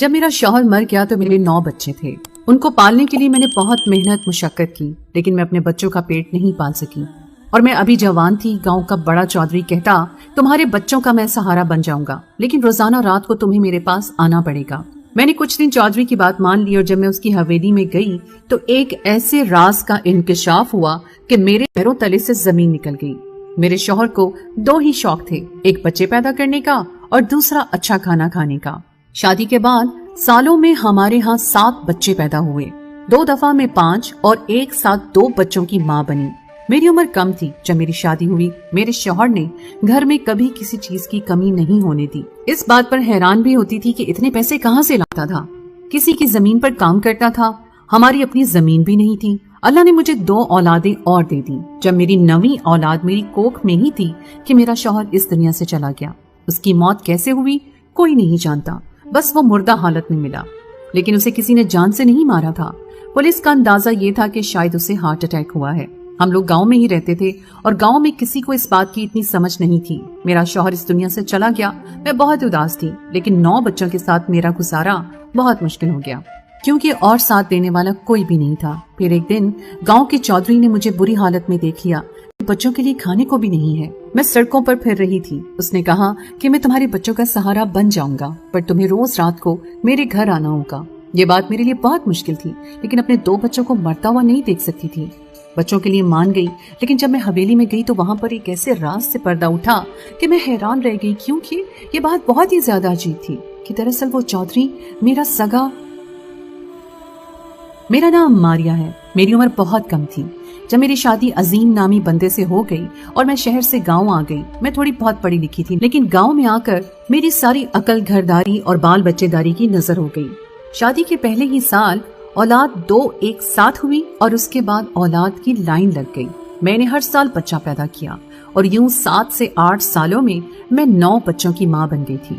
جب میرا شوہر مر گیا تو میرے 9 بچے تھے. ان کو پالنے کے لیے میں نے بہت محنت مشقت کی، لیکن میں اپنے بچوں کا پیٹ نہیں پال سکی. اور میں ابھی جوان تھی. گاؤں کا بڑا چودھری کہتا تمہارے بچوں کا میں سہارا بن جاؤں گا، لیکن روزانہ رات کو تمہیں میرے پاس آنا پڑے گا. میں نے کچھ دن چودھری کی بات مان لی، اور جب میں اس کی حویلی میں گئی تو ایک ایسے راز کا انکشاف ہوا کہ میرے پیروں تلے سے زمین نکل گئی. میرے شوہر کو 2 ہی شوق تھے، ایک بچے پیدا کرنے کا اور دوسرا اچھا کھانا کھانے کا. شادی کے بعد سالوں میں ہمارے ہاں 7 بچے پیدا ہوئے. 2 دفعہ میں 5 اور ایک ساتھ 2 بچوں کی ماں بنی. میری عمر کم تھی جب میری شادی ہوئی. میرے شوہر نے گھر میں کبھی کسی چیز کی کمی نہیں ہونے دی. اس بات پر حیران بھی ہوتی تھی کہ اتنے پیسے کہاں سے لاتا تھا. کسی کی زمین پر کام کرتا تھا. ہماری اپنی زمین بھی نہیں تھی. اللہ نے مجھے 2 اولادیں اور دے دی. جب میری 9ویں اولاد میری کوکھ میں ہی تھی کہ میرا شوہر اس دنیا سے چلا گیا. اس کی موت کیسے ہوئی کوئی نہیں جانتا، بس وہ مردہ حالت میں ملا. لیکن اسے کسی نے جان سے نہیں مارا تھا. پولیس کا اندازہ یہ تھا کہ شاید اسے ہارٹ اٹیک ہوا ہے. ہم لوگ گاؤں میں ہی رہتے تھے اور گاؤں میں کسی کو اس بات کی اتنی سمجھ نہیں تھی. میرا شوہر اس دنیا سے چلا گیا. میں بہت اداس تھی، لیکن 9 بچوں کے ساتھ میرا گزارا بہت مشکل ہو گیا کیونکہ اور ساتھ دینے والا کوئی بھی نہیں تھا. پھر ایک دن گاؤں کے چودھری نے مجھے بری حالت میں دیکھ لیا. بچوں کے لیے کھانے کو بھی نہیں ہے. میں سڑکوں پر پھر رہی تھی. اس نے کہا کہ میں تمہارے بچوں کا سہارا بن جاؤں گا، پر تمہیں روز رات کو میرے گھر آنا ہوگا. یہ بات میرے لیے بہت مشکل تھی، لیکن اپنے 2 بچوں کو مرتا ہوا نہیں دیکھ سکتی تھی. بچوں کے لیے مان گئی، لیکن جب میں حویلی میں گئی تو وہاں پر ایک ایسے راز سے پردہ اٹھا کہ میں حیران رہ گئی، کیونکہ یہ بات بہت ہی زیادہ عجیب تھی کہ دراصل وہ چودھری میرا نام ماریا ہے. میری عمر بہت کم تھی جب میری شادی عظیم نامی بندے سے ہو گئی اور میں شہر سے گاؤں آ گئی. میں تھوڑی بہت پڑھی لکھی تھی، لیکن گاؤں میں آ کر میری ساری عقل گھرداری اور بال بچے داری کی نظر ہو گئی. شادی کے پہلے ہی سال اولاد 2 ایک ساتھ ہوئی اور اس کے بعد اولاد کی لائن لگ گئی. میں نے ہر سال بچہ پیدا کیا اور یوں 7 سے 8 سالوں میں 9 بچوں کی ماں بن گئی تھی.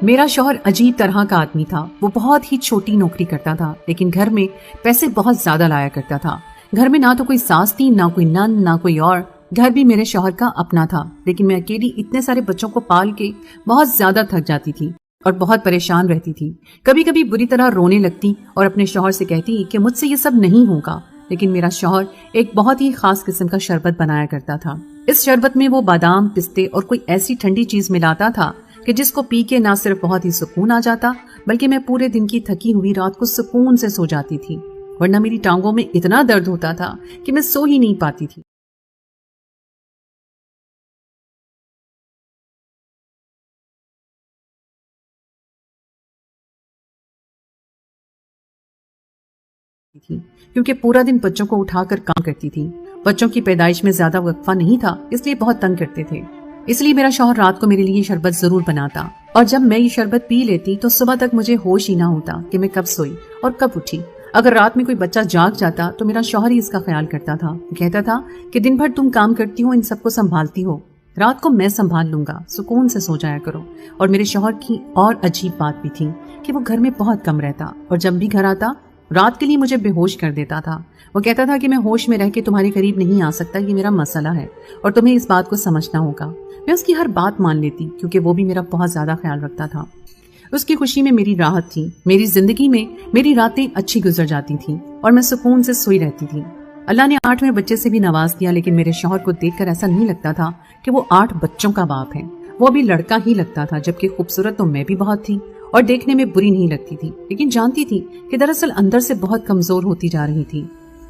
میرا شوہر عجیب طرح کا آدمی تھا. وہ بہت ہی چھوٹی نوکری کرتا تھا، لیکن گھر میں پیسے بہت زیادہ لایا کرتا تھا. گھر میں نہ تو کوئی ساس تھی، نہ کوئی نند، نہ کوئی اور. گھر بھی میرے شوہر کا اپنا تھا، لیکن میں اکیلی اتنے سارے بچوں کو پال کے بہت زیادہ تھک جاتی تھی اور بہت پریشان رہتی تھی. کبھی کبھی بری طرح رونے لگتی اور اپنے شوہر سے کہتی کہ مجھ سے یہ سب نہیں ہوگا. لیکن میرا شوہر ایک بہت ہی خاص قسم کا شربت بنایا کرتا تھا. اس شربت میں وہ بادام، پستے اور کوئی ایسی ٹھنڈی چیز ملاتا تھا کہ جس کو پی کے نہ صرف بہت ہی سکون آ جاتا، بلکہ میں پورے دن کی تھکی ہوئی رات کو سکون سے سو جاتی تھی، ورنہ میری ٹانگوں میں اتنا درد ہوتا تھا کہ میں سو ہی نہیں پاتی تھی. کیونکہ پورا دن بچوں کو اٹھا کر کام کرتی تھی. بچوں کی پیدائش میں زیادہ وقفہ نہیں تھا، اس لیے بہت تنگ کرتے تھے. اس لیے میرا شوہر رات کو میرے لیے شربت ضرور بناتا، اور جب میں یہ شربت پی لیتی تو صبح تک مجھے ہوش ہی نہ ہوتا کہ میں کب سوئی اور کب اٹھی. اگر رات میں کوئی بچہ جاگ جاتا تو میرا شوہر ہی اس کا خیال کرتا تھا. کہتا تھا کہ دن بھر تم کام کرتی ہو، ان سب کو سنبھالتی ہو، رات کو میں سنبھال لوں گا، سکون سے سو جایا کرو. اور میرے شوہر کی اور عجیب بات بھی تھی کہ وہ گھر میں بہت کم رہتا، اور جب بھی گھر آتا رات کے لیے مجھے بے ہوش کر دیتا تھا. وہ کہتا تھا کہ میں ہوش میں رہ کے تمہارے قریب نہیں آ سکتا، یہ میرا مسئلہ ہے اور تمہیں اس بات کو سمجھنا ہوگا. میں اس کی ہر بات مان لیتی کیونکہ وہ بھی میرا بہت زیادہ خیال رکھتا تھا. اس کی خوشی میں میری راحت تھی. میری زندگی میں میری راتیں اچھی گزر جاتی تھیں اور میں سکون سے سوئی رہتی تھی. اللہ نے 8ویں بچے سے بھی نواز دیا، لیکن میرے شوہر کو دیکھ کر ایسا نہیں لگتا تھا کہ وہ 8 بچوں کا باپ ہے. وہ بھی لڑکا ہی لگتا تھا، جبکہ خوبصورت تو میں بھی بہت تھی اور دیکھنے میں بری نہیں لگتی تھی، لیکن جانتی تھی کہ دراصل اندر سے بہت کمزور ہوتی جا رہی تھی.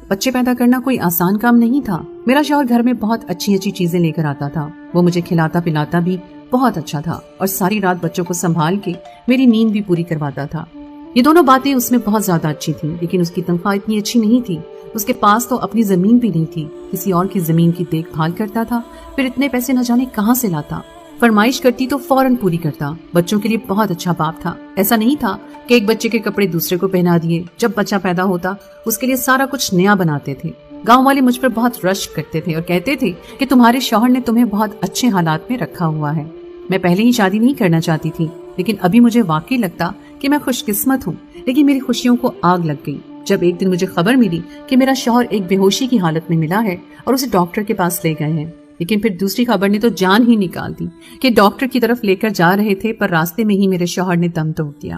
بچے پیدا کرنا کوئی آسان کام نہیں تھا. میرا شوہر گھر میں بہت اچھی اچھی چیزیں لے کر آتا تھا. وہ مجھے کھلاتا پلاتا بھی بہت اچھا تھا اور ساری رات بچوں کو سنبھال کے میری نیند بھی پوری کرواتا تھا. یہ دونوں باتیں اس میں بہت زیادہ اچھی تھیں، لیکن اس کی تنخواہ اتنی اچھی نہیں تھی. اس کے پاس تو اپنی زمین بھی نہیں تھی، کسی اور کی زمین کی دیکھ بھال کرتا تھا. پھر اتنے پیسے نہ جانے کہاں سے لاتا. فرمائش کرتی تو فوراً پوری کرتا. بچوں کے لیے بہت اچھا باپ تھا. ایسا نہیں تھا کہ ایک بچے کے کپڑے دوسرے کو پہنا دیے. جب بچہ پیدا ہوتا اس کے لیے سارا کچھ نیا بناتے تھے. گاؤں والے مجھ پر بہت رشک کرتے تھے اور کہتے تھے کہ تمہارے شوہر نے تمہیں بہت اچھے حالات میں رکھا ہوا ہے. میں پہلے ہی شادی نہیں کرنا چاہتی تھی، لیکن ابھی مجھے واقعی لگتا کہ میں خوش قسمت ہوں. لیکن میری خوشیوں کو آگ لگ گئی جب ایک دن مجھے خبر ملی کہ میرا شوہر ایک بے ہوشی کی حالت میں ملا ہے اور اسے ڈاکٹر کے پاس لے گئے ہیں. لیکن پھر دوسری خبر نے تو جان ہی نکال دی کہ ڈاکٹر کی طرف لے کر جا رہے تھے، پر راستے میں ہی میرے شوہر نے دم توڑ دیا.